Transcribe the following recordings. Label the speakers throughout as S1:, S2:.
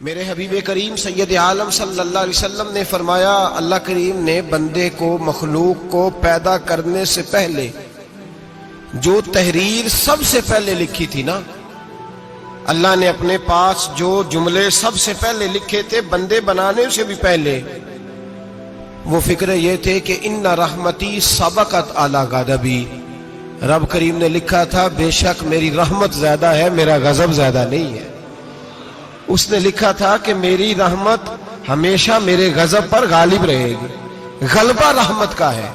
S1: میرے حبیب کریم سید عالم صلی اللہ علیہ وسلم نے فرمایا، اللہ کریم نے بندے کو، مخلوق کو پیدا کرنے سے پہلے جو تحریر سب سے پہلے لکھی تھی نا، اللہ نے اپنے پاس جو جملے سب سے پہلے لکھے تھے بندے بنانے سے بھی پہلے، وہ فکر یہ تھے کہ ان رحمتی سبقت اعلی غضبی، رب کریم نے لکھا تھا بے شک میری رحمت زیادہ ہے، میرا غضب زیادہ نہیں ہے۔ اس نے لکھا تھا کہ میری رحمت ہمیشہ میرے غضب پر غالب رہے گی، غلبہ رحمت کا ہے۔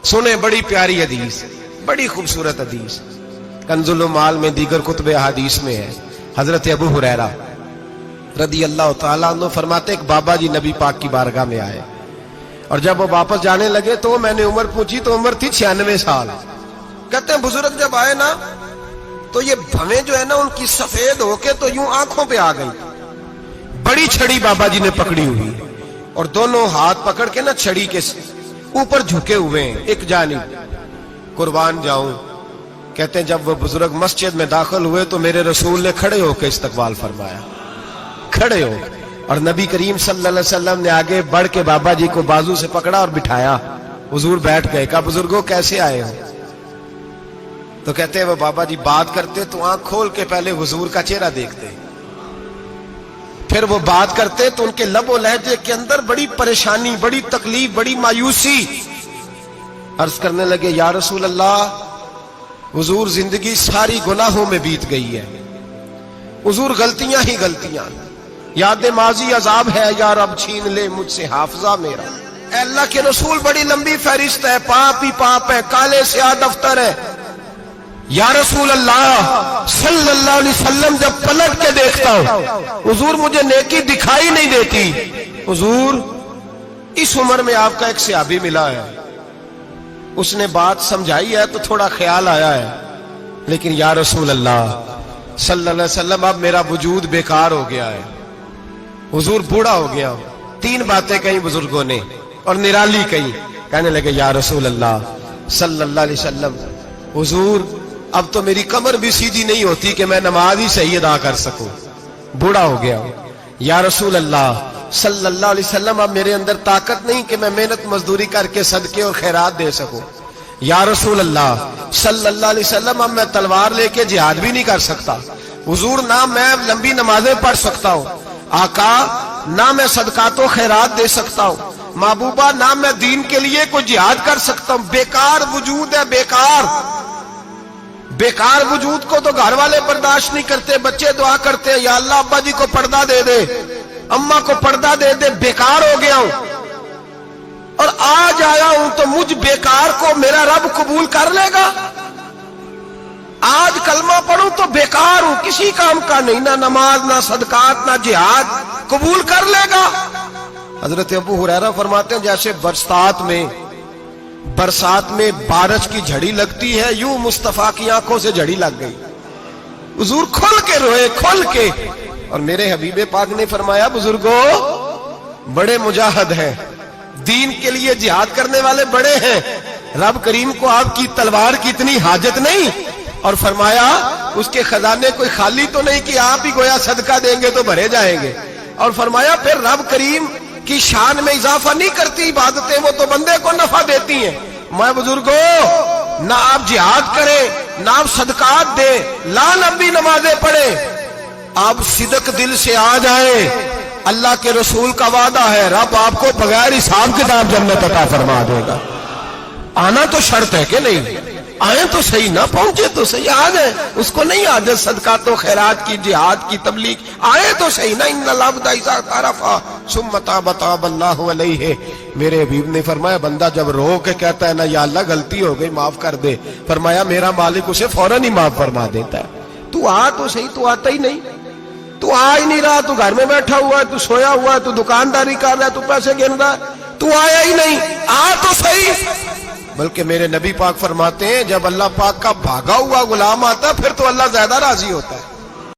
S1: سنیں بڑی پیاری حدیث، بڑی خوبصورت حدیث، کنز المال میں دیگر کتب احادیث میں ہے۔ حضرت ابو ہریرہ رضی اللہ تعالیٰ عنہ فرماتے ایک بابا جی نبی پاک کی بارگاہ میں آئے، اور جب وہ واپس جانے لگے تو میں نے عمر پوچھی تو عمر تھی 96 سال۔ کہتے ہیں بزرگ جب آئے نا تو یہ بھویں جو ہے نا ان کی سفید ہو کے تو یوں آنکھوں پہ آ گئی، بڑی چھڑی بابا جی نے پکڑی ہوئی اور دونوں ہاتھ پکڑ کے نا چھڑی کے اوپر جھکے ہوئے ہیں ایک جانب، قربان جاؤں۔ کہتے ہیں جب وہ بزرگ مسجد میں داخل ہوئے تو میرے رسول نے کھڑے ہو کے استقبال فرمایا، کھڑے ہو، اور نبی کریم صلی اللہ علیہ وسلم نے آگے بڑھ کے بابا جی کو بازو سے پکڑا اور بٹھایا۔ حضور بیٹھ گئے، کہا بزرگوں کیسے آئے ہو؟ تو کہتے ہیں وہ بابا جی بات کرتے تو آنکھ کھول کے پہلے حضور کا چہرہ دیکھتے، پھر وہ بات کرتے تو ان کے لب و لہجے کے اندر بڑی پریشانی، بڑی تکلیف، بڑی مایوسی۔ عرض کرنے لگے یا رسول اللہ، حضور زندگی ساری گناہوں میں بیت گئی ہے، حضور غلطیاں ہی غلطیاں، یاد ماضی عذاب ہے، یا رب چھین لے مجھ سے حافظہ میرا۔ اے اللہ کے رسول بڑی لمبی فہرست ہے، پاپ ہی پاپ ہے، کالے سیاہ دفتر ہے۔ یا رسول اللہ صلی اللہ علیہ وسلم جب پلٹ کے دیکھتا ہوں حضور مجھے نیکی دکھائی نہیں دیتی۔ حضور اس عمر میں آپ کا ایک صحابی ملا ہے، اس نے بات سمجھائی ہے تو تھوڑا خیال آیا ہے، لیکن یا رسول اللہ صلی اللہ علیہ وسلم اب میرا وجود بیکار ہو گیا ہے، حضور بوڑھا ہو گیا ہوں۔ تین باتیں کہیں بزرگوں نے اور نرالی کہیں، کہنے لگے یا رسول اللہ صلی اللہ علیہ وسلم، حضور اب تو میری کمر بھی سیدھی نہیں ہوتی کہ میں نماز ہی صحیح ادا کر سکوں، بوڑھا ہو گیا ہوں۔ یا رسول اللہ صلی اللہ علیہ وسلم اب میرے اندر طاقت نہیں کہ میں محنت مزدوری کر کے صدقے اور خیرات دے سکوں۔ یا رسول اللہ صلی اللہ علیہ وسلم اب میں تلوار لے کے جہاد بھی نہیں کر سکتا، حضور نہ میں لمبی نمازیں پڑھ سکتا ہوں، آقا نہ میں صدقات و خیرات دے سکتا ہوں، محبوبہ نہ میں دین کے لیے کوئی جہاد کر سکتا ہوں، بیکار وجود ہے، بیکار بیکار وجود کو تو گھر والے برداشت نہیں کرتے، بچے دعا کرتے یا اللہ ابا جی کو پردہ دے دے، اماں کو پردہ دے دے، بیکار ہو گیا ہوں، اور آج آیا ہوں تو مجھ بیکار کو میرا رب قبول کر لے گا؟ آج کلمہ پڑھوں تو بیکار ہوں، کسی کام کا نہیں، نہ نماز نہ صدقات نہ جہاد، قبول کر لے گا؟ حضرت ابو ہریرہ فرماتے ہیں جیسے برسات میں بارش کی جھڑی لگتی ہے، یوں مصطفیٰ کی آنکھوں سے جھڑی لگ گئی، حضور کھل کے روئے، کھل کے۔ اور میرے حبیب پاک نے فرمایا بزرگوں بڑے مجاہد ہیں، دین کے لیے جہاد کرنے والے بڑے ہیں، رب کریم کو آپ کی تلوار کی اتنی حاجت نہیں، اور فرمایا اس کے خزانے کوئی خالی تو نہیں کہ آپ ہی گویا صدقہ دیں گے تو بھرے جائیں گے، اور فرمایا پھر رب کریم کی شان میں اضافہ نہیں کرتی عبادتیں، وہ تو بندے کو نفع دیتی ہیں۔ میں بزرگوں نہ آپ جہاد کریں، نہ آپ صدقات دیں، لا لمبی نمازیں پڑھیں، آپ صدق دل سے آ جائیں، اللہ کے رسول کا وعدہ ہے رب آپ کو بغیر حساب کتاب جنت عطا فرما دے گا۔ آنا تو شرط ہے کہ نہیں؟ آئیں تو صحیح، نہ پہنچے تو صحیح، آ جائیں، اس کو نہیں عادت صدقات و خیرات کی، جہاد کی تبلیغ، آئے تو صحیح نا۔ ان العبد اذا اعترف ثم تاب تاب اللہ علیہ، میرے حبیب نے فرمایا بندہ جب رو کے کہتا ہے نا یا اللہ غلطی ہو گئی معاف کر دے، فرمایا میرا مالک اسے فوراً ہی معاف فرما دیتا ہے۔ تو آ تو صحیح، تو آتا ہی نہیں، تو آ ہی نہیں رہا، تو گھر میں بیٹھا ہوا ہے، تو سویا ہوا ہے، تو دکانداری کر رہا ہے، تو پیسے گن رہا ہے، تو آیا ہی نہیں، آ تو صحیح۔ بلکہ میرے نبی پاک فرماتے ہیں جب اللہ پاک کا بھاگا ہوا غلام آتا ہے پھر تو اللہ زیادہ راضی ہوتا ہے۔